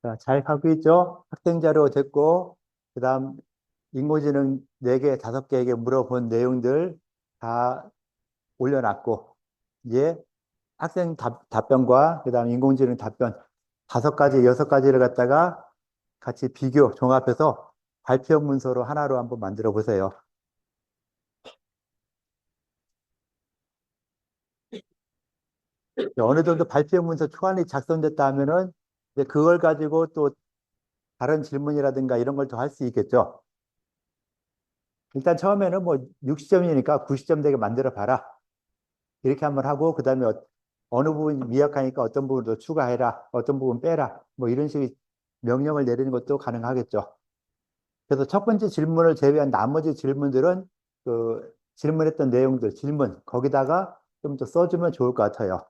자, 잘 가고 있죠? 학생 자료 됐고, 그 다음 인공지능 4개, 5개에게 물어본 내용들 다 올려놨고, 이제 학생 답변과 그 다음 인공지능 답변 5가지, 6가지를 갖다가 같이 비교, 종합해서 발표 문서로 하나로 한번 만들어 보세요. 어느 정도 발표 문서 초안이 작성됐다 하면은 이제 그걸 가지고 또 다른 질문이라든가 이런 걸 더 할 수 있겠죠. 일단 처음에는 뭐 60점이니까 90점 되게 만들어 봐라. 이렇게 한번 하고 그다음에 어느 부분 미약하니까 어떤 부분 더 추가해라. 어떤 부분 빼라. 뭐 이런 식의 명령을 내리는 것도 가능하겠죠. 그래서 첫 번째 질문을 제외한 나머지 질문들은 그 질문했던 내용들, 질문 거기다가 좀 더 써주면 좋을 것 같아요.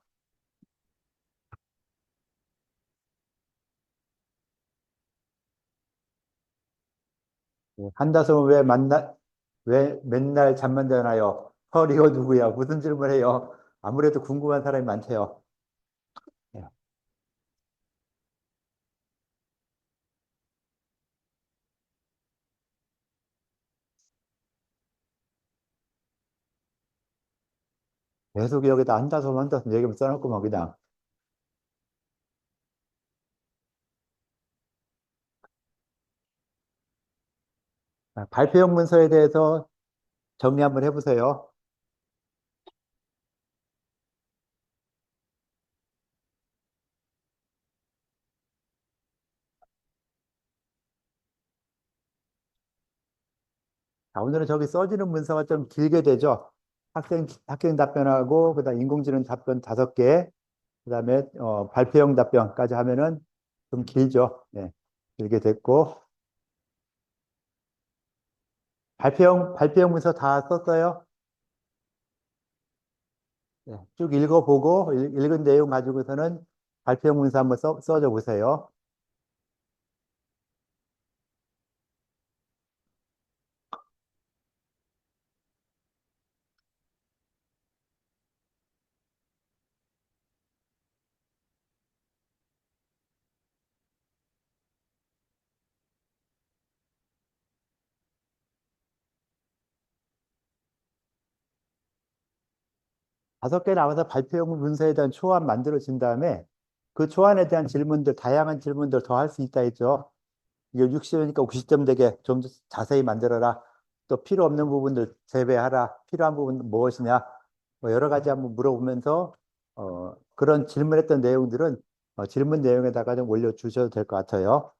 한다솜은 왜 맨날 잠만 자나요? 허리가 누구야? 무슨 질문해요? 아무래도 궁금한 사람이 많대요. 예. 계속 여기다 한다솜 얘기만 써놓고 뭐 그냥 발표용 문서에 대해서 정리 한번 해보세요. 자, 오늘은 저기 써지는 문서가 좀 길게 되죠. 학생 답변하고 그다음 인공지능 답변 5개, 그다음에 발표용 답변까지 하면은 좀 길죠. 네, 길게 됐고 발표용 문서 다 썼어요. 네, 쭉 읽어보고 읽은 내용 가지고서는 발표용 문서 한번 써줘 보세요. 5개 나와서 발표용 문서에 대한 초안 만들어진 다음에 그 초안에 대한 질문들, 다양한 질문들 더 할 수 있다 했죠. 이게 60이니까 90점 되게 좀 더 자세히 만들어라. 또 필요 없는 부분들 제외하라. 필요한 부분 무엇이냐. 뭐 여러 가지 한번 물어보면서 그런 질문했던 내용들은 질문 내용에다가 좀 올려주셔도 될 것 같아요.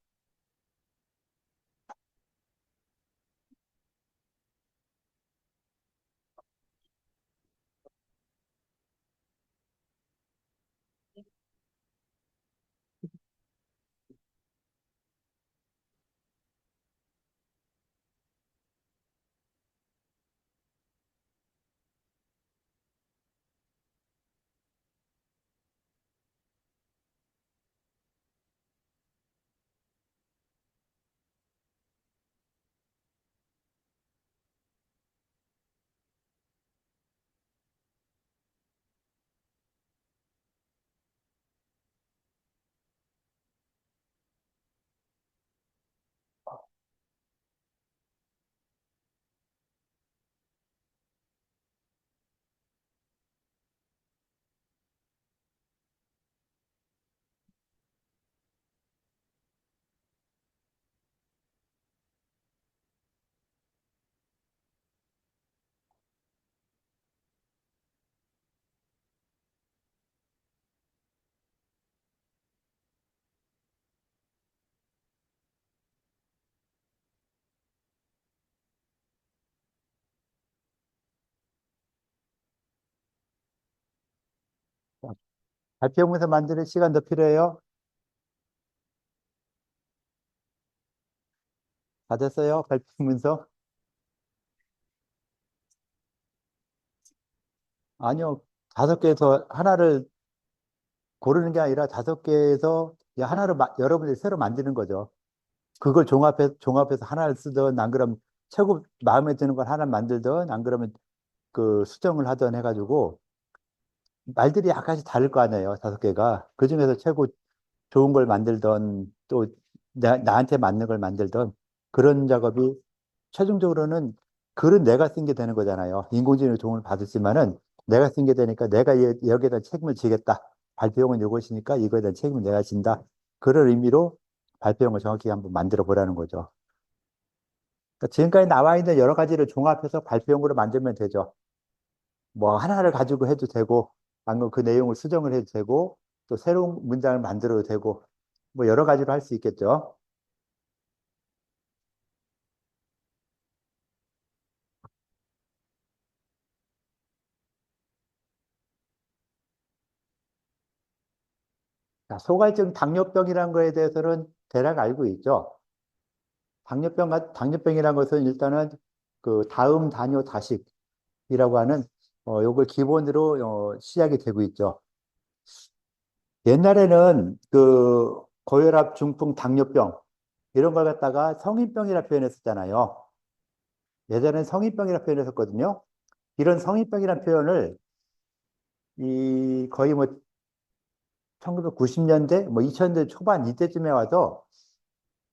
발표문서 만드는 시간 더 필요해요? 다 됐어요? 발표문서? 아니요. 5개에서 하나를 고르는 게 아니라 5개에서 하나를 여러분들이 새로 만드는 거죠. 그걸 종합해서 하나를 쓰든 안 그러면 최고 마음에 드는 걸 하나 만들든 안 그러면 그 수정을 하든 해가지고 말들이 약간씩 다를 거 아니에요. 5개가. 그중에서 최고 좋은 걸 만들던 또 나한테 맞는 걸 만들던 그런 작업이 최종적으로는 글은 내가 쓴 게 되는 거잖아요. 인공지능의 도움을 받았지만은 내가 쓴 게 되니까 내가 여기에다 책임을 지겠다. 발표용은 이것이니까 이거에 대한 책임을 내가 진다. 그런 의미로 발표용을 정확히 한번 만들어 보라는 거죠. 그러니까 지금까지 나와 있는 여러 가지를 종합해서 발표용으로 만들면 되죠. 뭐 하나를 가지고 해도 되고, 아니면 그 내용을 수정을 해도 되고, 또 새로운 문장을 만들어도 되고, 뭐 여러 가지로 할 수 있겠죠. 자, 소갈증 당뇨병이라는 거에 대해서는 대략 알고 있죠. 당뇨병이라는 것은 일단은 그 다음 단요 다식이라고 하는 요걸 기본으로 시작이 되고 있죠. 옛날에는 그 고혈압, 중풍, 당뇨병 이런 걸 갖다가 성인병이라 표현했었잖아요. 예전엔 성인병이라 표현했었거든요. 이런 성인병이라는 표현을 이 거의 뭐 1990년대, 뭐 2000년대 초반 이때쯤에 와서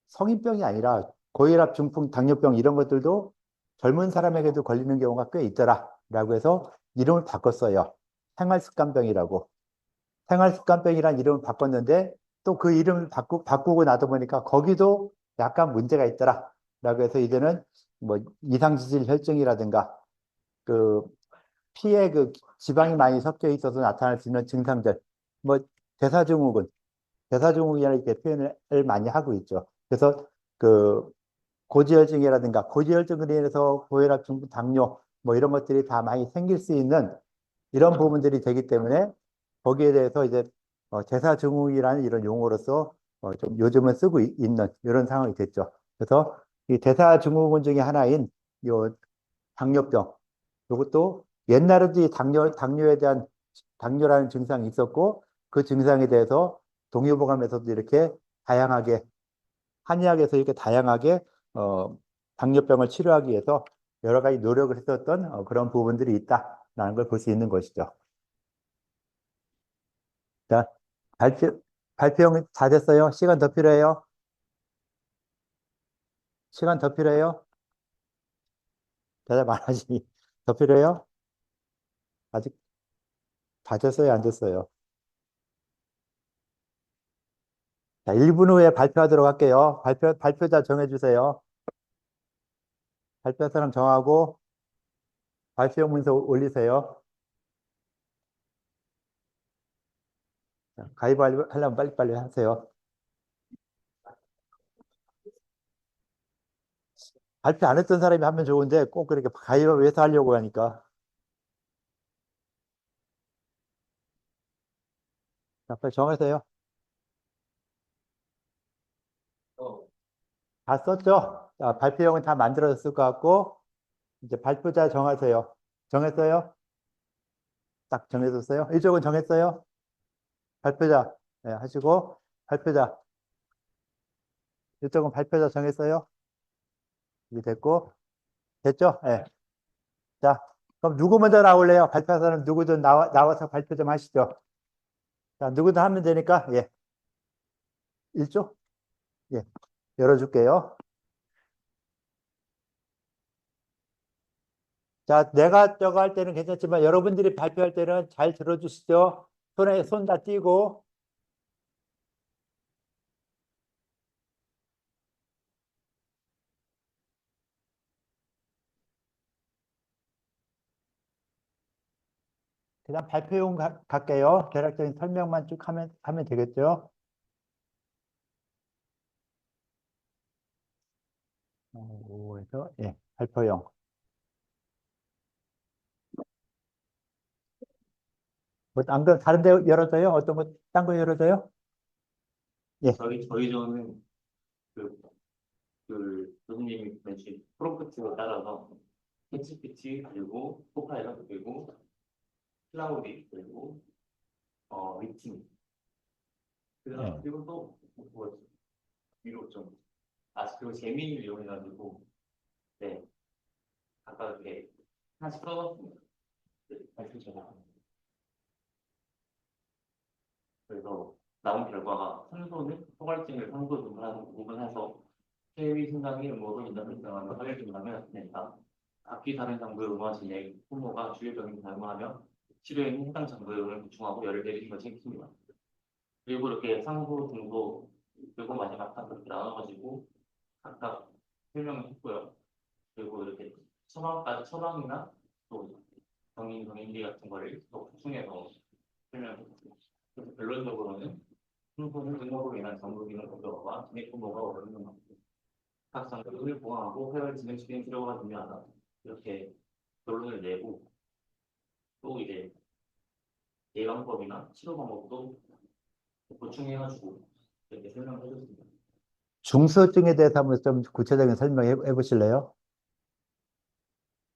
성인병이 아니라 고혈압, 중풍, 당뇨병 이런 것들도 젊은 사람에게도 걸리는 경우가 꽤 있더라라고 해서 이름을 바꿨어요. 생활습관병이라고. 생활습관병이란 이름을 바꿨는데 또 그 이름을 바꾸고 나다 보니까 거기도 약간 문제가 있더라라고 해서 이제는 뭐 이상지질 혈증이라든가 그 피에 그 지방이 많이 섞여 있어서 나타날 수 있는 증상들, 뭐 대사증후군, 대사증후군이라는 이렇게 표현을 많이 하고 있죠. 그래서 그 고지혈증이라든가 고지혈증으로 인해서 고혈압, 중풍, 당뇨 뭐 이런 것들이 다 많이 생길 수 있는 이런 부분들이 되기 때문에 거기에 대해서 이제 대사증후군이라는 이런 용어로서 좀 요즘은 쓰고 있는 이런 상황이 됐죠. 그래서 이 대사증후군 중에 하나인 요 당뇨병, 이것도 옛날에도 이 당뇨에 대한 당뇨라는 증상이 있었고 그 증상에 대해서 동의보감에서도 이렇게 다양하게 한의학에서 이렇게 다양하게 어, 당뇨병을 치료하기 위해서 여러 가지 노력을 했었던 그런 부분들이 있다라는 걸 볼 수 있는 것이죠. 자, 발표, 발표용 다 됐어요? 시간 더 필요해요? 시간 더 필요해요? 대답 안 하지. 더 필요해요? 아직 다 됐어요? 안 됐어요? 자, 1분 후에 발표하도록 할게요. 발표자 정해주세요. 발표할 사람 정하고 발표 문서 올리세요. 자, 가위바위보 하려면 빨리빨리 하세요. 발표 안 했던 사람이 하면 좋은데 꼭 그렇게 가위바위보 해서 하려고 하니까. 자, 빨리 정하세요. 다 썼죠? 자, 발표용은 다 만들어졌을 것 같고, 이제 발표자 정하세요. 정했어요? 딱 정해졌어요? 이쪽은 정했어요? 발표자, 네, 하시고, 발표자, 이쪽은 발표자 정했어요? 이게 됐고, 됐죠? 네. 자, 그럼 누구 먼저 나올래요? 발표한 사람 누구든 나와서 발표 좀 하시죠. 자, 누구든 하면 되니까, 예, 1조? 예, 열어줄게요. 자, 내가 저거 할 때는 괜찮지만 여러분들이 발표할 때는 잘 들어주시죠. 손에 손 다 띄고, 그다음 발표용 갈게요. 대략적인 설명만 쭉 하면 되겠죠. 그래서, 예, 발표용. 뭐, 안 그럼 다른 데 열어줘요? 어떤 거, 딴 거 열어줘요? 예, 저희 조는 그, 교수님이 보내주신 프롬프트에 따라서 챗GPT 그리고 코파일럿 그리고 클라우디 그리고 미팅 예. 그리고 또 뭐, 위로 좀 그리고 재미를 이용해가지고 네 아까 이렇게 하나씩 써봤습니다. 네, 발표 제가 그래서 나온 결과가 산소는 포괄증을 산소 구분해서 폐위 신장이 음모로 인한 발생하는 화를 증상을 나타낸다. 각기 다른 장부의 음화 진행, 후모가 주요적인 사용하며 치료에는 해당 장부의 음을 보충하고 열을 내리는 것이 핵심이다. 그리고 이렇게 상부, 중부, 그리고 마지막 딱 그렇게 나눠가지고 각각 설명을 했고요. 그리고 이렇게 처방이나 또 병인비 같은 거를 또 보충해서 설명했습니다. 그래서 결론적으로는 흥분은 음모로 인한 정부기능 공격과 진액 분모가 어려운 만큼 각 장부를 보강하고 회를 진행시키는 치료가 중요하다. 이렇게 결론을 내고 또 이제 예방법이나 치료 방법도 보충해가지고 이렇게 설명을 해줬습니다. 중수증에 대해서 한번 좀 구체적인 설명해 보실래요?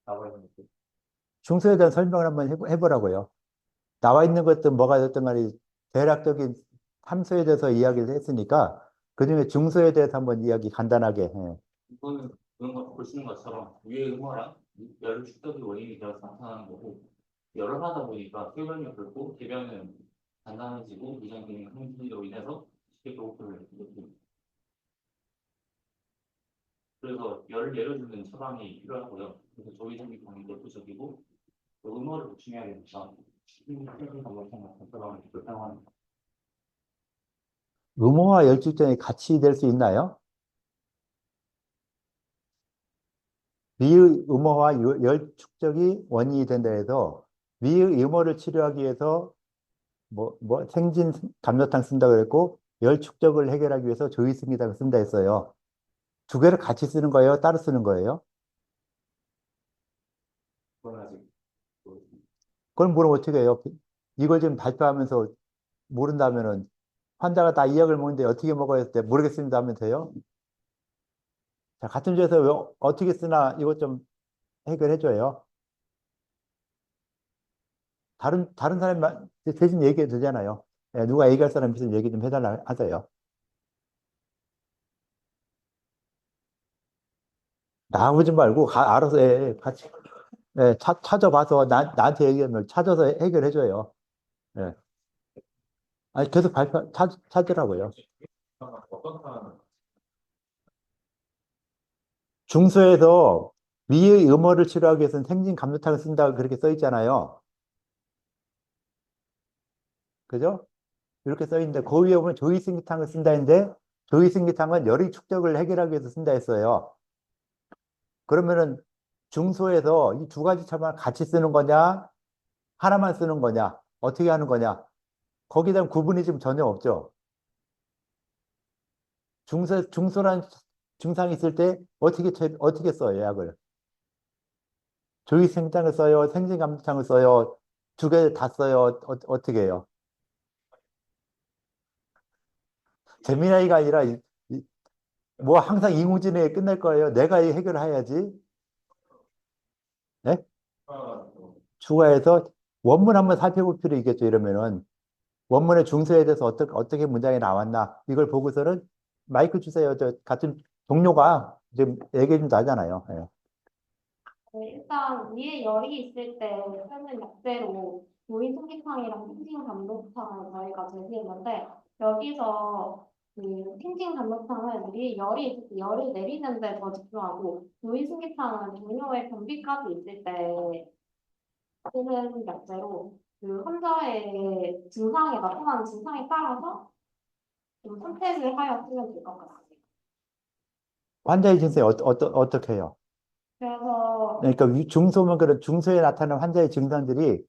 나와 있는 것. 중수에 대한 설명을 한번 해보라고요. 나와 있는 것도 뭐가 됐든 간에 대략적인 함수에 대해서 이야기를 했으니까 그중에 중수에 대해서 한번 이야기 간단하게. 예. 이거는 그런 거 보시는 것처럼 위의 음화랑 열을 축적이 원인이 되어서 나타나는 거고 열을 하다 보니까 흡연이 끓고 대변은 단단해지고 위장 기능 흥분으로 인해서 쉽게 배고픔을 느낍니다. 그래서 열을 내려주는 처방이 필요하고요. 그래서 조기생리 방이 대표적이고 또 음모를 보충해야 되니까 힘든 방법상 같은 처방을 사용하는 음호와 열출전이 같이 될 수 있나요? 미의 음호와 열축적이 원인이 된다 해서 미의 음호를 치료하기 위해서 뭐 생진 감로탕 쓴다 그랬고 열축적을 해결하기 위해서 조이승기당을 쓴다 했어요. 두 개를 같이 쓰는 거예요? 따로 쓰는 거예요? 건 아직 또 그걸 모르면 어떻게 해요? 이걸 지금 발표하면서 모른다면은 환자가 다 이 약을 먹는데 어떻게 먹어야 돼? 모르겠습니다 하면 돼요? 자, 같은 주에서 어떻게 쓰나 이것 좀 해결해 줘요. 다른 사람이 대신 얘기해 주잖아요. 예, 누가 얘기할 사람 있으면 얘기 좀 해달라 하세요. 나오지 말고 알아서 해. 같이 예, 찾아봐서 나한테 얘기하면 찾아서 해결해 줘요. 예. 아니 계속 찾으라고요. 어떤 사람 중수에서 미의 음호를 치료하기 위해서는 생진 감로탕을 쓴다 그렇게 써 있잖아요. 그죠? 이렇게 써 있는데 그 위에 보면 조이승기탕을 쓴다 했는데 조이승기탕은 열의 축적을 해결하기 위해서 쓴다 했어요. 그러면은 중소에서 이 두 가지 처방을 같이 쓰는 거냐, 하나만 쓰는 거냐, 어떻게 하는 거냐, 거기에 대한 구분이 지금 전혀 없죠. 중소란 증상이 있을 때 어떻게 써요, 약을? 조이승탕을 써요, 생진감탄을 써요, 두 개 다 써요, 어떻게 해요? 재미나이가 아니라 뭐 항상 이무진에 끝날 거예요. 내가 해결해야지. 네? 추가해서 원문 한번 살펴볼 필요 있겠죠. 이러면은 원문의 중서에 대해서 어떻게 문장이 나왔나 이걸 보고서는 마이크 주세요. 저 같은 동료가 지금 얘기 좀 나잖아요. 예. 네, 일단 위에 열이 있을 때 쓰는 약재로 무인 통기탕이랑 tingting 감독탕을 저희가 제시했는데 여기서 그 tingting 감독탕은 위에 열이 있을 때 열을 내리는데 더 집중하고 무인 통기탕은 동료의 변비까지 있을 때 쓰는 약재로 그 환자의 증상에 나타나는 증상에 따라서 좀 선택을 하여 쓰면 될 것 같아요. 환자의 증상이 어떻게 해요? 그래서 그러니까 중소면 그런 중소에 나타나는 환자의 증상들이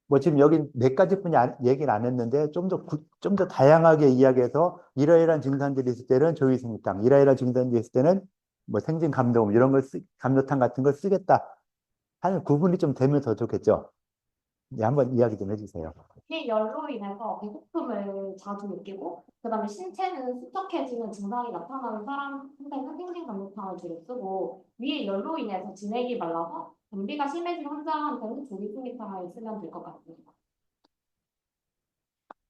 뭐 지금 여기 몇 가지뿐이 얘기는 안 했는데 좀 더 다양하게 이야기해서 이러이러한 증상들이 있을 때는 조이승기탕, 이러이러한 증상들이 있을 때는 뭐 생진 감독 이런 감로탕 같은 걸 쓰겠다 하는 구분이 좀 되면 더 좋겠죠. 네, 한번 이야기 좀 해주세요. 이 열로 인해서 배고픔을 자주 느끼고 그다음에 신체는 수척해지는 증상이 나타나는 사람한테는 생진 감독탕을 주로 쓰고 위에 열로 인해서 진액이 말라서 변비가 심해진 환자한테는 조기승기탕을 쓰면 될 것 같습니다.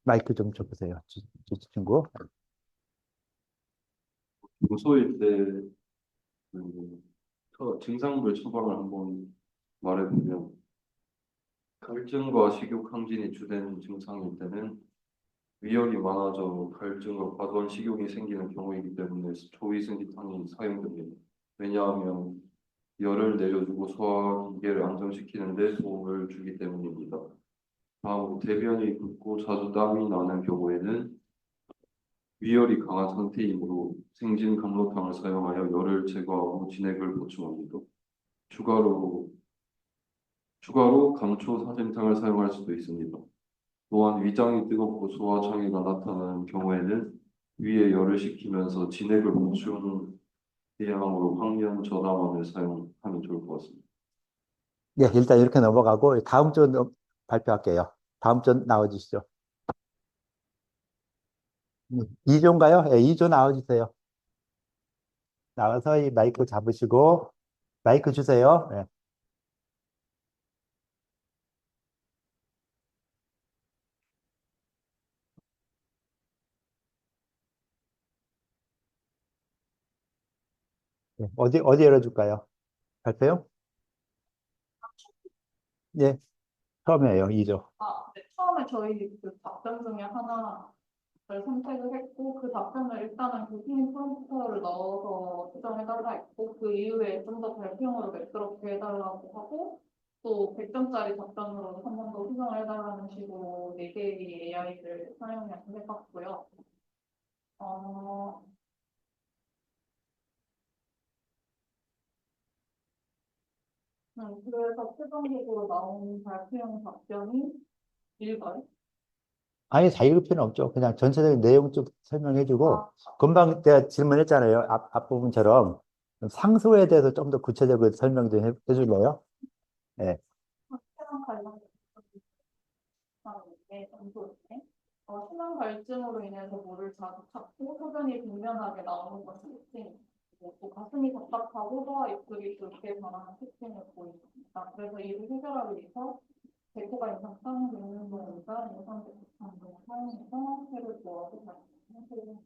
마이크 좀 줘보세요. 친구. 요소일 때 증상물 처방을 한번 말해보면 갈증과 식욕 항진이 주된 증상일 때는 위열이 많아져 갈증과 과도한 식욕이 생기는 경우이기 때문에 조이승기탕이 사용됩니다. 왜냐하면 열을 내려주고 소화기계를 안정시키는 데 도움을 주기 때문입니다. 다음으로 대변이 붓고 자주 땀이 나는 경우에는 위열이 강한 상태이므로 생진 감로탕을 사용하여 열을 제거하고 진액을 보충합니다. 추가로 감초 사진탕을 사용할 수도 있습니다. 또한 위장이 뜨겁고 소화장애가 나타나는 경우에는 위에 열을 식히면서 진액을 보충 대량으로 황련 저담화를 사용하면 좋을 것 같습니다. 예, 일단 이렇게 넘어가고 다음 주 발표할게요. 다음 주 나와주시죠. 2조인가요? 예, 2조 나와주세요. 나와서 이 마이크 잡으시고 마이크 주세요. 예. 예, 어디 열어줄까요? 발표요? 예, 처음이에요, 2조. 네. 처음에 저희 그 답변 중에 하나를 선택을 했고 그 답변을 일단은 교수님 프롬프터를 넣어서 수정해달라 했고 그 이후에 좀 더 발표용으로 매끄럽게 해달라고 하고 또 100점짜리 답변으로 한 번 더 수정을 해달라는 식으로 4개의 AI를 사용해봤고요. 어, 그래서 최종적으로 나온 발표용 답변이 일괄. 아니, 다 읽을 필요는 없죠. 그냥 전체적인 내용 쭉 설명해주고, 금방 제가 질문했잖아요. 앞부분처럼. 상소에 대해서 좀 더 구체적으로 설명 좀 해줄래요? 예. 학교랑 관련된 점수인데 신앙 갈증으로 인해서 물을 자주 찾고 소변이 빈면하게 나오는 것이 특징이고 또 가슴이 답답하고 소화 입술이 붉게 변하는 특징을 보입니다. 그래서 이를 해결하기 위해서 대포가 인상성 용運動과 인상대포탕 등을 사용해서 폐를 모아서 발생하는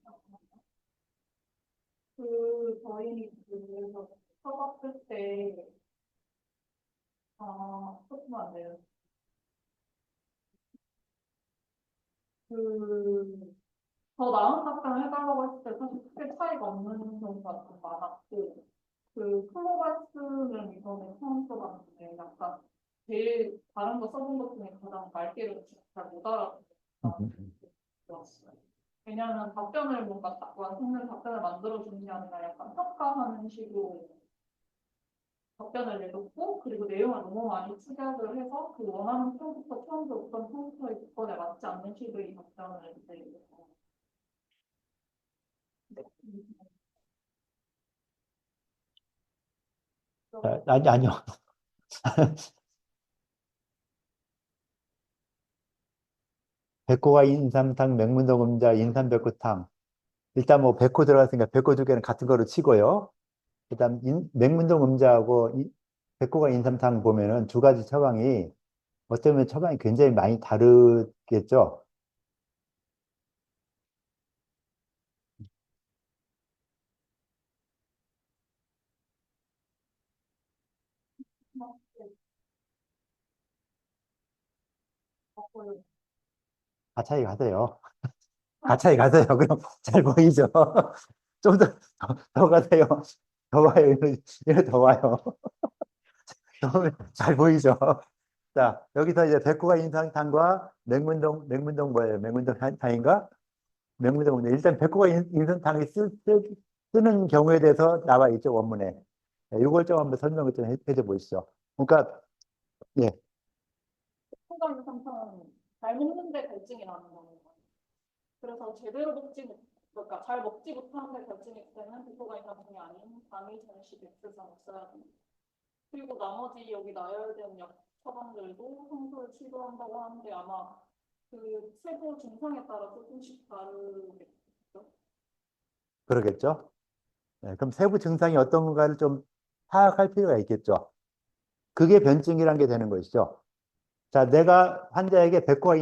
저희 그래서 써봤을 때 조금 안 돼요. 더 나은 답변을 해달라고 했을 때 사실 크게 차이가 없는 경우가 좀 많았고, 클로발스는 이번에 처음 써봤는데, 약간 제일 다른 거 써본 것 중에 가장 말귀를 잘 못 알아듣는 느낌이었어요. 왜냐하면 답변을 뭔가 완성된 답변을 만들어주는 게 아니라 약간 평가하는 식으로 답변을 내놓고, 그리고 내용을 너무 많이 축약을 해서 그 원하는 프롬프터, 처음 들었던 프롬프터의 조건에 맞지 않는 식의 답변을 이제 아니요. 백호가 인삼탕, 맹문동음자, 인삼백호탕. 일단 뭐 백호 들어갔으니까 백호 두 개는 같은 거로 치고요. 그다음 맹문동음자하고 백호가 인삼탕 보면은 두 가지 처방이 어쩌면 처방이 굉장히 많이 다르겠죠. 가차이 가세요. 가차이 가세요. 그럼 잘 보이죠? 좀 더 가세요. 더 와요. 이리 더 와요. 그러면 잘 보이죠? 자, 여기서 이제 백호가 인상탕과 맹문동 뭐예요? 맹문동 탕인가? 맹문동 일단 백호가 인상탕이 쓰는 경우에 대해서 나와 있죠, 원문에. 이걸 좀 한번 설명을 좀 해줘 보시죠. 그러니까, 예, 통감 상태는 잘 먹는데 갈증이 나는 거예요. 그래서 제대로 그러니까 잘 먹지 못하는데 갈증이 있을 때는 비포가 인상이 아닌 당위 전시 백스상을 써야 됩니다. 그리고 나머지 여기 나열된 약 처방들도 성소를 치료한다고 하는데 아마 그 세부 증상에 따라 조금씩 다르겠죠. 그러겠죠? 네, 그럼 세부 증상이 어떤 건가를 좀 파악할 필요가 있겠죠. 그게 변증이란 게 되는 것이죠. 자, 내가 환자에게 백호와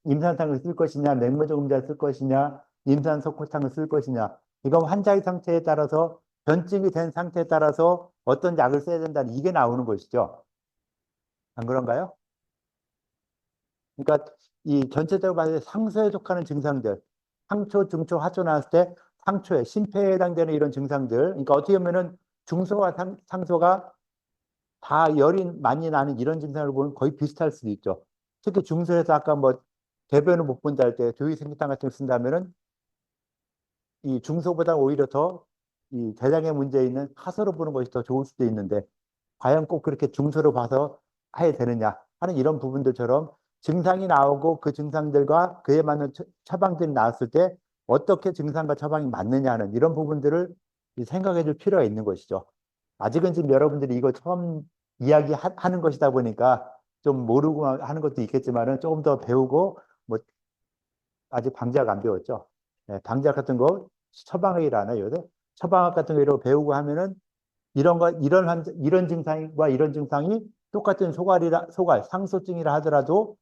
임산탕을 쓸 것이냐, 맹물종자를 쓸 것이냐, 임산석호탕을 쓸 것이냐. 이건 환자의 상태에 따라서 변증이 된 상태에 따라서 어떤 약을 써야 된다는 이게 나오는 것이죠. 안 그런가요? 그러니까 이 전체적으로 봤을 때 상소에 속하는 증상들, 상초, 중초, 하초 나왔을 때 상초에 심폐에 해당되는 이런 증상들, 그러니까 어떻게 보면은 중소와 상소가 다 열이 많이 나는 이런 증상을 보면 거의 비슷할 수도 있죠. 특히 중소에서 아까 뭐 대변을 못 본다 할 때 조이생리탕 같은 걸 쓴다면은 이 중소보다 오히려 더 이 대장에 문제 있는 하소로 보는 것이 더 좋을 수도 있는데 과연 꼭 그렇게 중소로 봐서 해야 되느냐 하는 이런 부분들처럼 증상이 나오고 그 증상들과 그에 맞는 처방들이 나왔을 때 어떻게 증상과 처방이 맞느냐 하는 이런 부분들을 생각해 줄 필요가 있는 것이죠. 아직은 지금 여러분들이 이거 처음 이야기하는 것이다 보니까 좀 모르고 하는 것도 있겠지만은 조금 더 배우고 뭐 아직 방지학 안 배웠죠. 네, 방지학 같은 거 처방학이라나 요새 처방학 같은 거 이런 거 배우고 하면은 이런 증상과 이런 증상이 똑같은 소갈 상소증이라 하더라도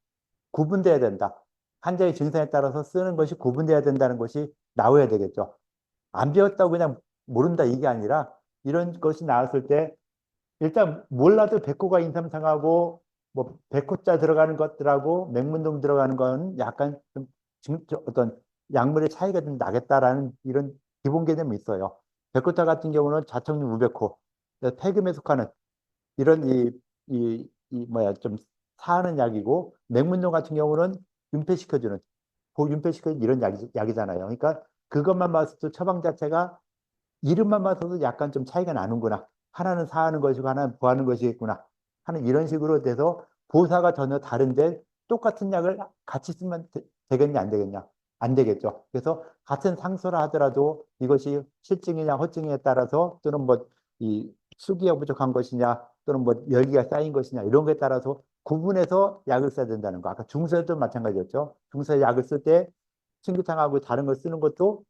구분돼야 된다. 환자의 증상에 따라서 쓰는 것이 구분돼야 된다는 것이 나와야 되겠죠. 안 배웠다고 그냥 모른다 이게 아니라 이런 것이 나왔을 때 일단 몰라도 백호가 인삼상하고 뭐 백호자 들어가는 것들하고 맹문동 들어가는 건 약간 좀 어떤 약물의 차이가 좀 나겠다라는 이런 기본 개념이 있어요. 백호자 같은 경우는 자청류 무백호, 폐금에 속하는 이런 이 뭐야 좀 사하는 약이고 맹문동 같은 경우는 윤폐시켜주는 고윤폐시켜주는 이런 약이잖아요. 그러니까 그것만 봤을 때 처방 자체가 이름만 봐서도 약간 좀 차이가 나는구나. 하나는 사하는 것이고 하나는 보하는 것이겠구나. 하는 이런 식으로 돼서 보사가 전혀 다른데 똑같은 약을 같이 쓰면 되겠냐, 안 되겠냐? 안 되겠죠. 그래서 같은 상소라 하더라도 이것이 실증이냐, 허증에 따라서 또는 뭐 이 수기가 부족한 것이냐, 또는 뭐 열기가 쌓인 것이냐, 이런 거에 따라서 구분해서 약을 써야 된다는 거. 아까 중서에도 마찬가지였죠. 중서에 약을 쓸 때 신규탕하고 다른 걸 쓰는 것도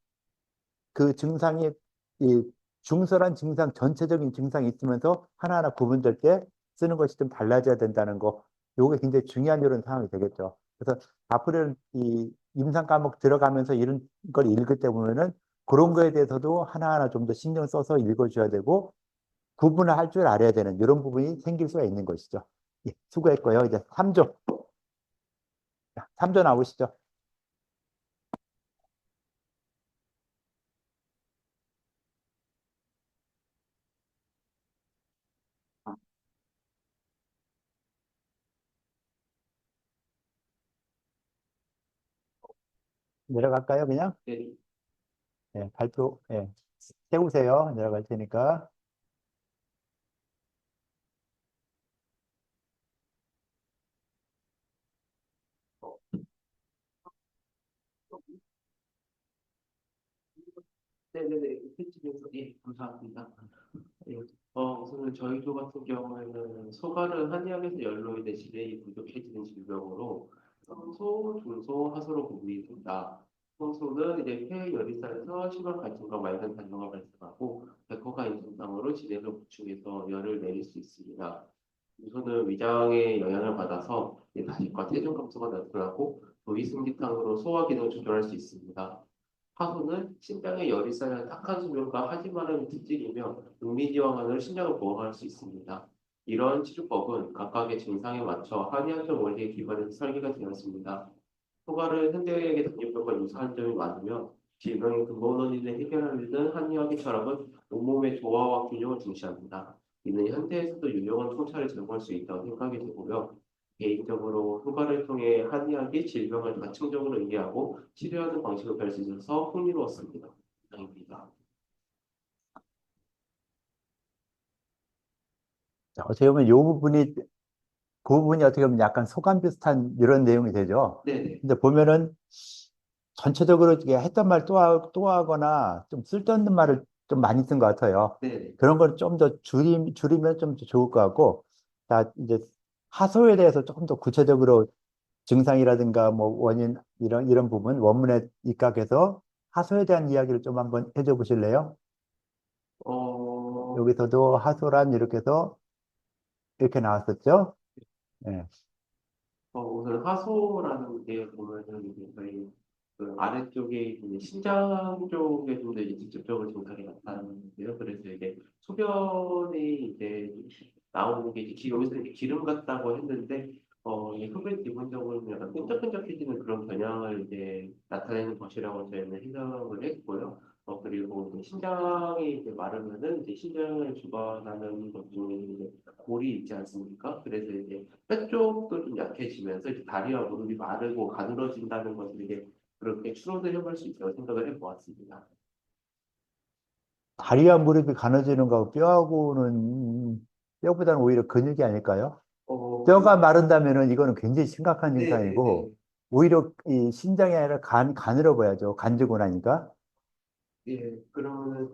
그 증상이 이 중설한 증상 전체적인 증상이 있으면서 하나하나 구분될 때 쓰는 것이 좀 달라져야 된다는 거. 요게 굉장히 중요한 이런 상황이 되겠죠. 그래서 앞으로는 이 임상 과목 들어가면서 이런 걸 읽을 때 보면은 그런 거에 대해서도 하나하나 좀 더 신경 써서 읽어줘야 되고 구분을 할 줄 알아야 되는 이런 부분이 생길 수가 있는 것이죠. 예, 수고했고요. 이제 3조. 3조 나오시죠. 내려갈까요, 그냥? 네. 예, 발표, 예, 세우세요. 내려갈 테니까. 네네네. 패치에서 예, 감사합니다. 예. 우선은 저희도 같은 경우에는 소갈은 한의학에서 열로 인해 지뢰이 부족해지는 질병으로 성소, 중소, 하소로 구분이 된다. 성소는 이제 폐 열이 쌓여서 심한 갈증과 맑은 단뇨가 발생하고 백호가 인상으로 지뢰를 보충해서 열을 내릴 수 있습니다. 우선은 위장에 영향을 받아서 이제 다식과 체중 감소가 나타나고 도이승기탕으로 소화 기능을 조절할 수 있습니다. 하소는 심장에 열이 쌓여 탁한 수면과 하지 말라는 특징이며 육리지방안으로 심장을 보호할 수 있습니다. 이런 치료법은 각각의 증상에 맞춰 한의학적 원리에 기반해서 설계가 되었습니다. 소가를 현대의학의 당뇨병과 유사한 점이 많으며 질병의 근본 원인을 해결하려는 한의학의 철학은 온몸의 조화와 균형을 중시합니다. 이는 현대에서도 유용한 통찰을 제공할 수 있다고 생각이 되고요. 개인적으로 효과를 통해 한의학이 질병을 다층적으로 이해하고 치료하는 방식을 배울 수 있어서 흥미로웠습니다. 이상입니다. 자, 어떻게 보면 요 부분이, 그 부분이 어떻게 보면 약간 소감 비슷한 이런 내용이 되죠. 네네. 근데 보면은 전체적으로 이게 했던 말 또 하거나 좀 쓸데없는 말을 좀 많이 쓴 것 같아요. 네네. 그런 걸 좀 더 줄이면 좀 더 좋을 것 같고, 자, 이제 하소에 대해서 조금 더 구체적으로 증상이라든가 뭐 원인 이런 부분 원문에 입각해서 하소에 대한 이야기를 좀 한번 해줘 보실래요? 어, 여기서도 하소란 이렇게 해서 이렇게 나왔었죠? 예. 우선 하소라는 게 보면은 이제 저희 그 아래쪽에 이제 신장 쪽에 좀 더 이제 직접적으로 증상이 나타나는데요. 그래서 이제 소변에 이제 나오는 게 이제 여기서 이제 기름 같다고 했는데 이 흙은 기본적으로 약간 끈적끈적해지는 그런 변형을 이제 나타내는 것이라고 저희는 생각을 했고요. 그리고 이제 신장이 이제 마르면은 이제 신장을 주관하는 것 중에 이제 골이 있지 않습니까? 그래서 이제 뼈 쪽도 좀 약해지면서 이제 다리와 무릎이 마르고 가늘어진다는 것을 이제 그렇게 추론을 해볼 수 있다고 생각을 해보았습니다. 다리와 무릎이 가늘어지는 거하고 뼈보다는 오히려 근육이 아닐까요? 뼈가 마른다면은 이거는 굉장히 심각한 네네네. 증상이고, 오히려 이 신장이 아니라 가늘어 보야죠. 간주고 나니까. 예, 그러면은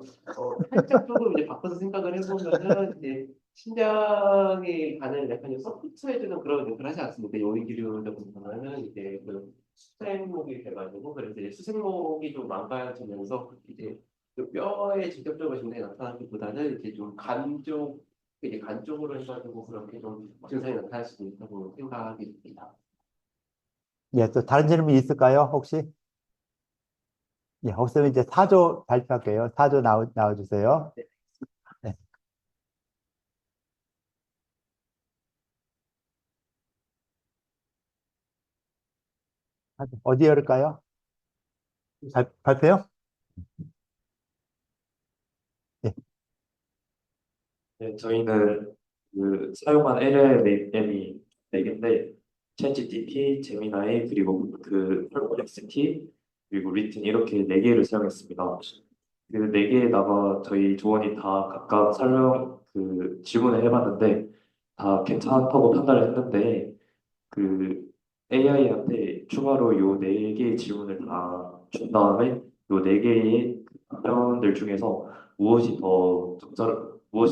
살짝 조금 이제 바꿔서 생각을 해보면은 이제 신장에 가는 약간 서포트해주는 그런 역할을 하지 않습니까? 요인기류 같은 경우는 이제 그 수생목이 돼가지고 그래서 이제 수생목이 좀 망가지면서 이제 그 뼈에 직접적으로 증상이 나타나기보다는 이제 좀 간 쪽, 이제 간 쪽으로 해가지고 그렇게 좀 증상이 나타날 수도 있다고 생각이 듭니다. 예, 또 다른 질문 있을까요? 혹시? 예, 없으면 이제 사조 발표할게요. 사조 나와주세요. 네. 어디 열을까요? 발표요? 예. 네, 저희는 그 사용한 LLM이 4개인데 챗GPT, 제미나이, 그리고 그 펄플렉시티, 그리고 리튼 이렇게 4개를 사용했습니다. 그 4개에다가 저희 조원이 다 각각 질문을 해봤는데 다 괜찮다고 판단을 했는데 그 AI한테 추가로 요 4개의 질문을 다 준 다음에 요 4개의 답변들 중에서 무엇이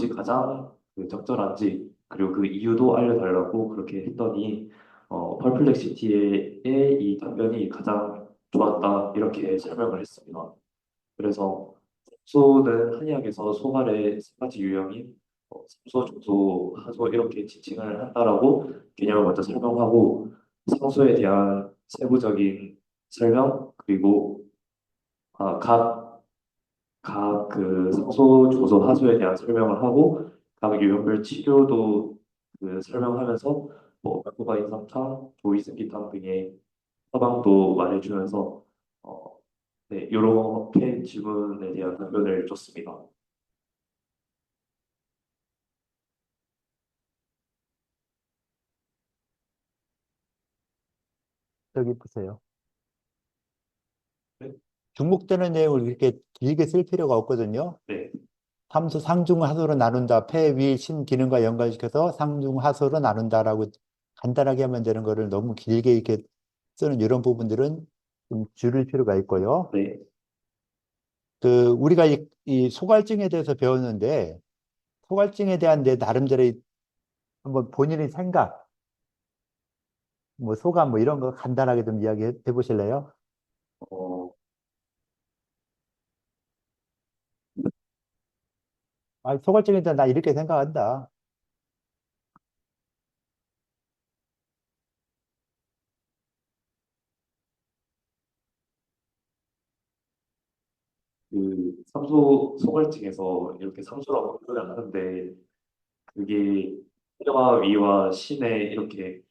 가장 그 적절한지 그리고 그 이유도 알려달라고 그렇게 했더니 펄플렉시티의 이 답변이 가장 좋았다 이렇게 설명을 했습니다. 그래서 소는 한의학에서 소말의 3가지 유형인 상소, 중소, 하소 이렇게 지칭을 한다라고 개념을 먼저 설명하고 상소에 대한 세부적인 설명 그리고 각 그 상소, 중소, 하소에 대한 설명을 하고 각 유형별 치료도 그 설명하면서 뭐 말코바 인삼탕, 조이스피탕 등의 처방도 말해주면서 네, 이렇게 질문에 대한 답변을 줬습니다. 저기 보세요. 네, 중복되는 내용을 이렇게 길게 쓸 필요가 없거든요. 네, 함수 상중하소로 나눈다. 폐, 위, 신 기능과 연관시켜서 상중하소로 나눈다라고 간단하게 하면 되는 거를 너무 길게 이렇게 쓰는 이런 부분들은 좀 줄일 필요가 있고요. 네. 우리가 이 소갈증에 대해서 배웠는데, 소갈증에 대한 내 나름대로의 한번 본인의 생각, 뭐 소감 뭐 이런 거 간단하게 좀 이야기해 보실래요? 어, 아, 소갈증에 대한 나 이렇게 생각한다. 그 소갈증에서 이렇게 상소라고 표현을 하는데 그게 뼈와 위와 신에 이렇게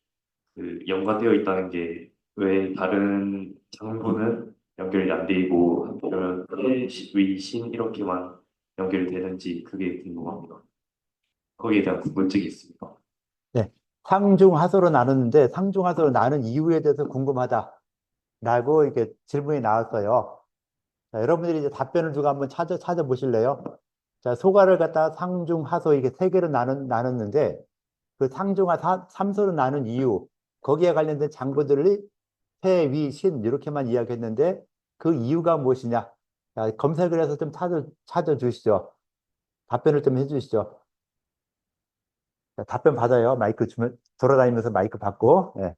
그 연관되어 있다는 게 왜 다른 장부는 연결이 안 되고 한편 폐, 위, 신 이렇게만 연결되는지 그게 궁금합니다. 거기에 대한 궁금증이 있습니다. 네. 상중하소로 나누는데 상중하소로 나눈 이유에 대해서 궁금하다라고 이렇게 질문이 나왔어요. 자, 여러분들이 이제 답변을 두고 한번 찾아보실래요? 자, 소가를 갖다가 상중하소 이게 세 개로 나눴는데 그 삼소로 나눈 이유 거기에 관련된 장부들을 태, 위, 신 이렇게만 이야기했는데 그 이유가 무엇이냐? 자, 검색을 해서 좀 찾아주시죠. 답변을 좀 해주시죠. 자, 답변 받아요. 마이크 주면 돌아다니면서 마이크 받고. 예.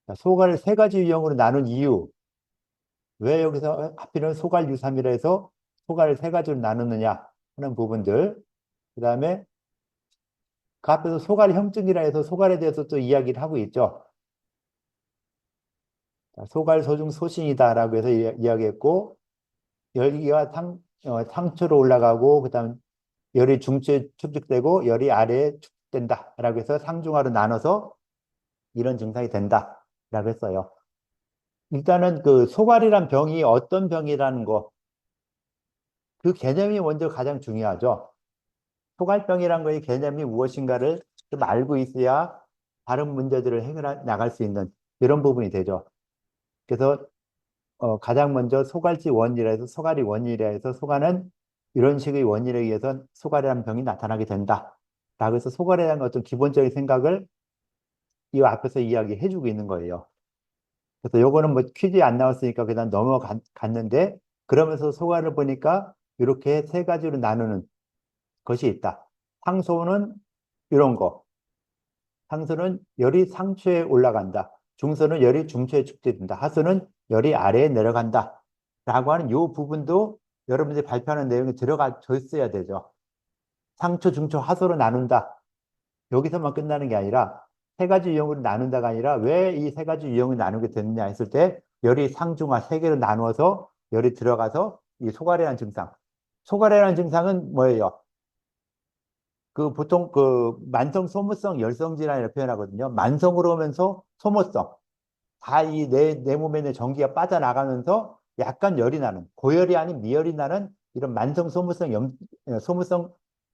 자, 소가를 세 가지 유형으로 나눈 이유. 왜 여기서 하필은 소갈 유삼이라 해서 소가를 세 가지로 나누느냐 하는 부분들. 그 다음에 그 앞에서 소갈 형증이라 해서 소갈에 대해서 또 이야기를 하고 있죠. 자, 소갈 소중 소신이다라고 해서 이야기했고 열기가 상초로 올라가고 그다음 열이 중추에 축적되고 열이 아래에 된다라고 해서 상중하로 나눠서 이런 증상이 된다라고 했어요. 일단은 그 소갈이란 병이 어떤 병이라는 거, 그 개념이 먼저 가장 중요하죠. 소갈병이란 거의 개념이 무엇인가를 좀 알고 있어야 다른 문제들을 해결해 나갈 수 있는 이런 부분이 되죠. 그래서 가장 먼저 소갈지 원이라 해서 소갈이 원이라 해서 소갈은 이런 식의 원인에 의해서 소갈이라는 병이 나타나게 된다. 라고 해서 소갈에 대한 어떤 기본적인 생각을 이 앞에서 이야기해 주고 있는 거예요. 그래서 요거는 뭐 퀴즈에 안 나왔으니까 그냥 넘어갔는데 그러면서 소갈을 보니까 이렇게 세 가지로 나누는 것이 있다. 상소는 이런 거. 상소는 열이 상초에 올라간다. 중소는 열이 중초에 축제된다. 하소는 열이 아래에 내려간다. 라고 하는 요 부분도 여러분들이 발표하는 내용에 들어가 있어야 되죠. 상초, 중초, 하소로 나눈다. 여기서만 끝나는 게 아니라 세 가지 유형으로 나눈다가 아니라 왜 이 세 가지 유형을 나누게 됐느냐 했을 때 열이 상중하 세 개로 나누어서 열이 들어가서 이 소갈이라는 증상. 소갈이라는 증상은 뭐예요? 그 보통 그 만성 소모성 열성 질환이라고 표현하거든요. 만성으로 오면서 소모성. 다 이 내 몸에 있는 전기가 빠져나가면서 약간 열이 나는, 고열이 아닌 미열이 나는 이런 만성 소모성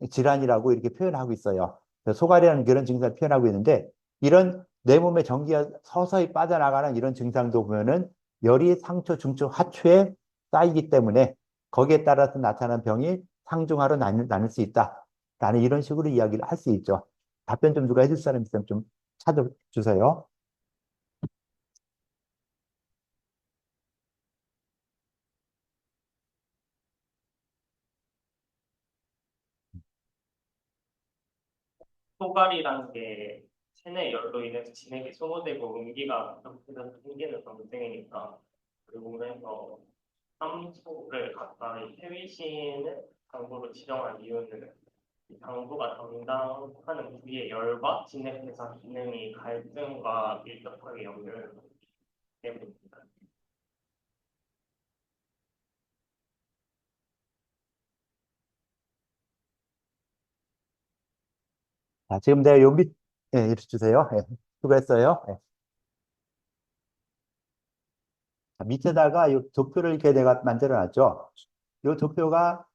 질환이라고 이렇게 표현하고 있어요. 소갈이라는 그런 증상을 표현하고 있는데 이런 내 몸에 전기가 서서히 빠져나가는 이런 증상도 보면은 열이 상초, 중초, 하초에 쌓이기 때문에 거기에 따라서 나타나는 병이 상중하로 나눌 수 있다. 라는 이런 식으로 이야기를 할 수 있죠. 답변 좀 누가 해줄 사람 있으면 좀 찾아주세요. 소갈이라는 게 체내 열로 인해서 진액이 소모되고 음기가 부족해서 생기는 병증이니까 그리고 그래서 삼소를 가까이 해위시는 당부로 지정한 이유는 이 당부가 담당하는 부위의 열과 진액 회사 기능이 갈등과 밀접하게 연결되기 때문입니다. 자, 지금 내가 예, 이렇게 주세요. 예, 수고했어요. 예. 자, 밑에다가 이 도표를 이렇게 내가 만들어 놨죠. 이 도표가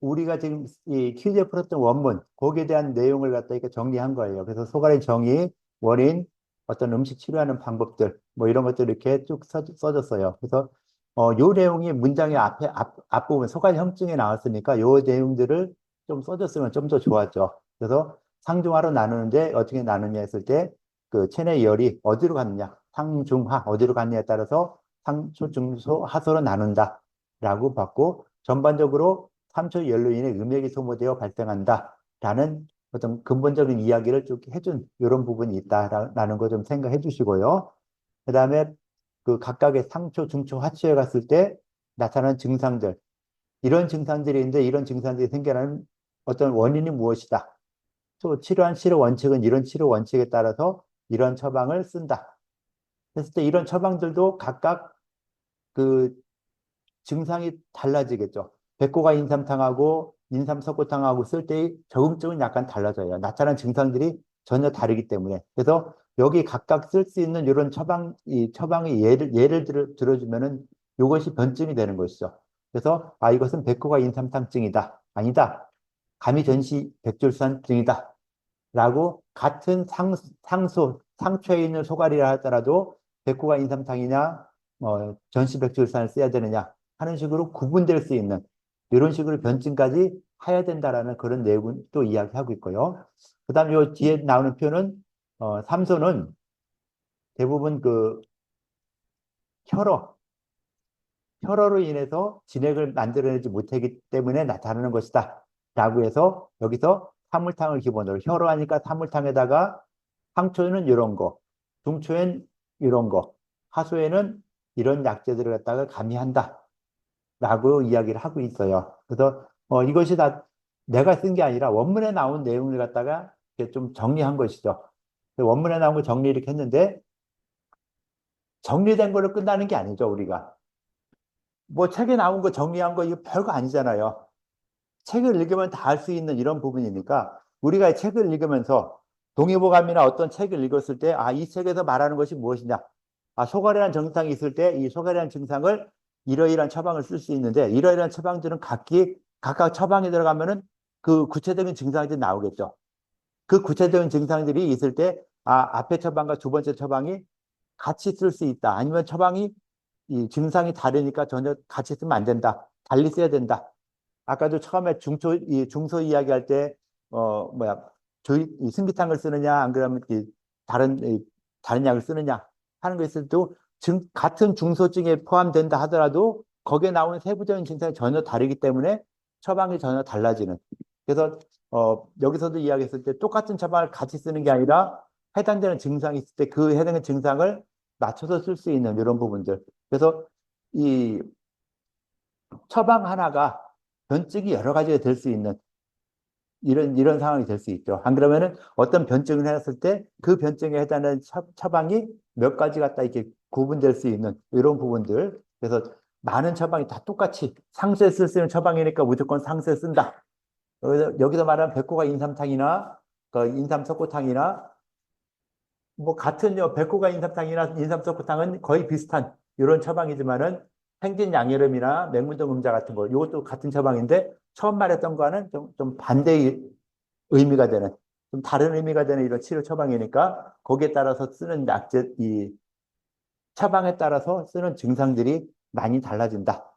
우리가 지금 이 퀴즈에 풀었던 원문, 거기에 대한 내용을 갖다 이렇게 정리한 거예요. 그래서 소갈의 정의, 원인, 어떤 음식 치료하는 방법들, 뭐 이런 것들 이렇게 쭉 써졌어요. 그래서 요 내용이 문장의 앞부분, 소갈 형증에 나왔으니까 요 내용들을 좀 써줬으면 좀 더 좋았죠. 그래서 상중하로 나누는데 어떻게 나누냐 했을 때 그 체내 열이 어디로 갔느냐, 상중하 어디로 갔느냐에 따라서 상초, 중소, 하소로 나눈다. 라고 봤고, 전반적으로 삼초 열로 인해 음액이 소모되어 발생한다. 라는 어떤 근본적인 이야기를 쭉 해준 이런 부분이 있다라는 거 좀 생각해 주시고요. 그 다음에 그 각각의 상초, 중초, 하초에 갔을 때 나타나는 증상들, 이런 증상들이 있는데 이런 증상들이 생겨나는 어떤 원인이 무엇이다. 또 치료한 치료 원칙은 이런 치료 원칙에 따라서 이런 처방을 쓴다. 했을 때 이런 처방들도 각각 그 증상이 달라지겠죠. 백호가 인삼탕하고 인삼석고탕하고 쓸 때의 적응증은 약간 달라져요. 나타난 증상들이 전혀 다르기 때문에. 그래서 여기 각각 쓸 수 있는 이런 이 처방의 예를 들어주면은 이것이 변증이 되는 것이죠. 그래서 이것은 백호가 인삼탕증이다. 아니다. 감이전시 백졸산증이다. 라고 같은 상초에 있는 소갈이라 하더라도 백호가 인삼탕이냐, 전시백졸산을 써야 되느냐 하는 식으로 구분될 수 있는 이런 식으로 변증까지 해야 된다라는 그런 내용을 또 이야기하고 있고요. 그 다음 요 뒤에 나오는 표현은, 삼소는 대부분 그 혈어로 인해서 진액을 만들어내지 못하기 때문에 나타나는 것이다. 라고 해서 여기서 사물탕을 기본으로 혈어하니까 사물탕에다가 상초에는 이런 거, 중초엔 이런 거, 하소에는 이런 약재들을 갖다가 가미한다. 라고 이야기를 하고 있어요. 그래서 이것이 다 내가 쓴 게 아니라 원문에 나온 내용을 갖다가 이렇게 좀 정리한 것이죠. 원문에 나온 거 정리 이렇게 했는데 정리된 걸로 끝나는 게 아니죠, 우리가. 뭐 책에 나온 거 정리한 거 이거 별거 아니잖아요. 책을 읽으면 다 알 수 있는 이런 부분이니까 우리가 책을 읽으면서 동의보감이나 어떤 책을 읽었을 때, 아, 이 책에서 말하는 것이 무엇이냐? 아, 소가리란 증상이 있을 때 이 소가리란 증상을 이러이러한 처방을 쓸 수 있는데, 이러이러한 처방들은 각각 처방에 들어가면은 그 구체적인 증상들이 나오겠죠. 그 구체적인 증상들이 있을 때, 아, 앞에 처방과 두 번째 처방이 같이 쓸 수 있다. 아니면 처방이 이 증상이 다르니까 전혀 같이 쓰면 안 된다. 달리 써야 된다. 아까도 처음에 중소 이야기할 때, 이 승기탕을 쓰느냐, 안 그러면 다른 약을 쓰느냐 하는 거 있을 때도 같은 중소증에 포함된다 하더라도 거기에 나오는 세부적인 증상이 전혀 다르기 때문에 처방이 전혀 달라지는. 그래서 여기서도 이야기했을 때 똑같은 처방을 같이 쓰는 게 아니라 해당되는 증상이 있을 때 그 해당되는 증상을 맞춰서 쓸 수 있는 이런 부분들. 그래서 이 처방 하나가 변증이 여러 가지가 될 수 있는 이런 상황이 될 수 있죠. 안 그러면은 어떤 변증을 해놨을 때 그 변증에 해당하는 처방이 몇 가지 갖다 이렇게 구분될 수 있는 이런 부분들. 그래서 많은 처방이 다 똑같이 상수에 쓸 수 있는 처방이니까 무조건 상수에 쓴다. 여기서 말하는 백호가 인삼탕이나 그 인삼석고탕이나 뭐 같은 백호가 인삼탕이나 인삼석고탕은 거의 비슷한 이런 처방이지만은 생진양여름이나 맹문동음자 같은 거 이것도 같은 처방인데 처음 말했던 거와는 좀 반대의 의미가 되는 좀 다른 의미가 되는 이런 치료 처방이니까 거기에 따라서 쓰는 이 처방에 따라서 쓰는 증상들이 많이 달라진다.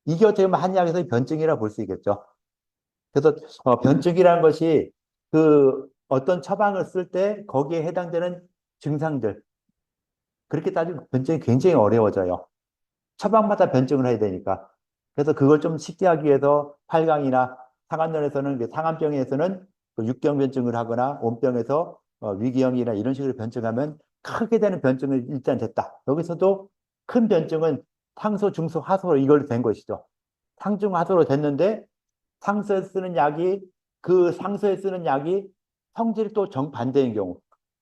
이게 어떻게 보면 한의학에서 변증이라 볼 수 있겠죠. 그래서 변증이라는 것이 그 어떤 처방을 쓸 때 거기에 해당되는 증상들 그렇게 따지면 변증이 굉장히 어려워져요. 처방마다 변증을 해야 되니까. 그래서 그걸 좀 쉽게 하기 위해서 8강이나 상한론에서는 상한병에서는 그 육경 변증을 하거나 온병에서 위기형이나 이런 식으로 변증하면 크게 되는 변증은 일단 됐다. 여기서도 큰 변증은 상소, 중소, 하소로 이걸로 된 것이죠. 상중, 하소로 됐는데 상소에 쓰는 약이 그 상소에 쓰는 약이 성질이 또 정반대인 경우.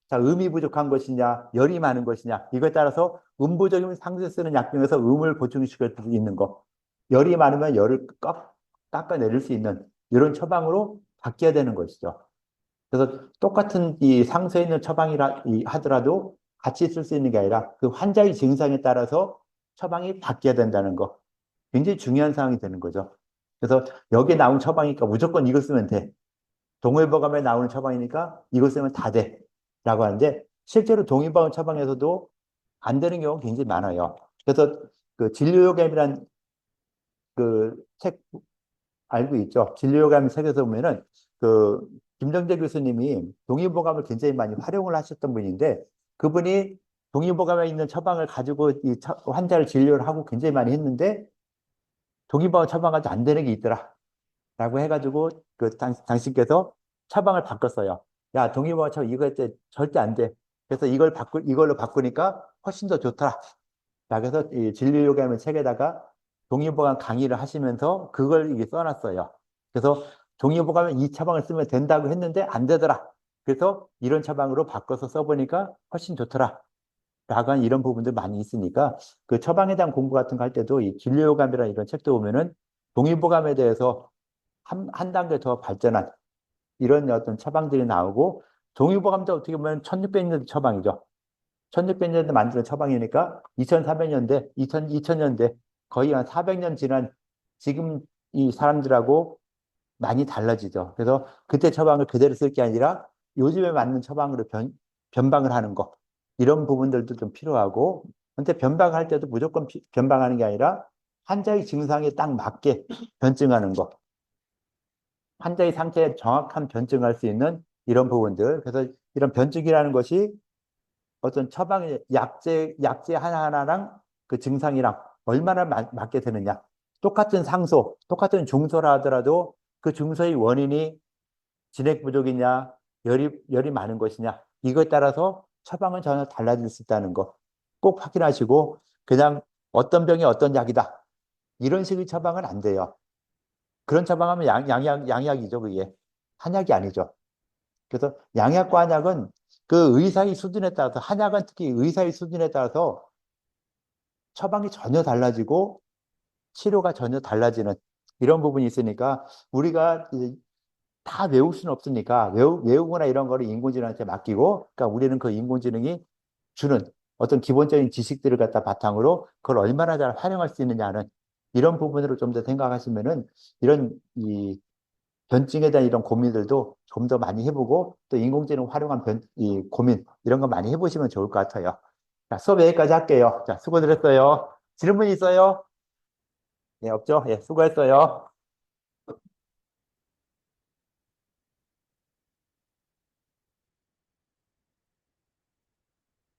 자, 음이 부족한 것이냐, 열이 많은 것이냐, 이거에 따라서 음부적이면 상수에 쓰는 약 중에서 음을 보충시킬 수 있는 거, 열이 많으면 열을 깎아내릴 수 있는 이런 처방으로 바뀌어야 되는 것이죠. 그래서 똑같은 이 상수에 있는 처방이라 하더라도 같이 쓸 수 있는 게 아니라 그 환자의 증상에 따라서 처방이 바뀌어야 된다는 거, 굉장히 중요한 사항이 되는 거죠. 그래서 여기에 나온 처방이니까 무조건 이걸 쓰면 돼. 동의보감에 나오는 처방이니까 이걸 쓰면 다 돼. 라고 하는데 실제로 동의보감 처방에서도 안 되는 경우가 굉장히 많아요. 그래서 그 진료요감이란 그 책 알고 있죠? 진료요감 책에서 보면은 그 김정재 교수님이 동의보감을 굉장히 많이 활용을 하셨던 분인데 그분이 동의보감에 있는 처방을 가지고 이 환자를 진료를 하고 굉장히 많이 했는데 동의보감 처방 가지고 안 되는 게 있더라. 라고 해가지고 그 당신께서 처방을 바꿨어요. 야, 동의보감 처방 이거 절대 안 돼. 그래서 이걸로 바꾸니까 훨씬 더 좋더라. 자, 그래서 이 진료요감의 책에다가 동의보감 강의를 하시면서 그걸 이게 써놨어요. 그래서 동의보감에 이 처방을 쓰면 된다고 했는데 안 되더라. 그래서 이런 처방으로 바꿔서 써보니까 훨씬 좋더라. 라고 하는 이런 부분들 많이 있으니까 그 처방에 대한 공부 같은 거 할 때도 이 진료요감이라는 이런 책도 보면은 동의보감에 대해서 한 단계 더 발전한 이런 어떤 처방들이 나오고 동의보감도 어떻게 보면 1600년대 처방이죠. 1600년대 만드는 처방이니까 2400년대, 2000년대 거의 한 400년 지난 지금 이 사람들하고 많이 달라지죠. 그래서 그때 처방을 그대로 쓸 게 아니라 요즘에 맞는 처방으로 변방을 하는 거 이런 부분들도 좀 필요하고 근데 변방할 때도 무조건 변방하는 게 아니라 환자의 증상에 딱 맞게 변증하는 거 환자의 상태에 정확한 변증할 수 있는 이런 부분들. 그래서 이런 변증이라는 것이 어떤 처방의 약제 하나하나랑 그 증상이랑 얼마나 맞게 되느냐. 똑같은 상소, 똑같은 중소라 하더라도 그 중소의 원인이 진액 부족이냐, 열이 많은 것이냐. 이거에 따라서 처방은 전혀 달라질 수 있다는 거. 꼭 확인하시고 그냥 어떤 병이 어떤 약이다. 이런 식의 처방은 안 돼요. 그런 처방하면 양약이죠, 그게. 한약이 아니죠. 그래서 양약과 한약은 그 의사의 수준에 따라서, 한약은 특히 의사의 수준에 따라서 처방이 전혀 달라지고 치료가 전혀 달라지는 이런 부분이 있으니까 우리가 다 외울 수는 없으니까 외우거나 이런 거를 인공지능한테 맡기고, 그러니까 우리는 그 인공지능이 주는 어떤 기본적인 지식들을 갖다 바탕으로 그걸 얼마나 잘 활용할 수 있느냐는 이런 부분으로 좀 더 생각하시면은 이런 이 변증에 대한 이런 고민들도 좀 더 많이 해보고 또 인공지능 활용한 이 고민 이런 거 많이 해보시면 좋을 것 같아요. 자, 수업 여기까지 할게요. 자, 수고들 했어요. 질문 있어요? 예, 없죠? 예, 수고했어요.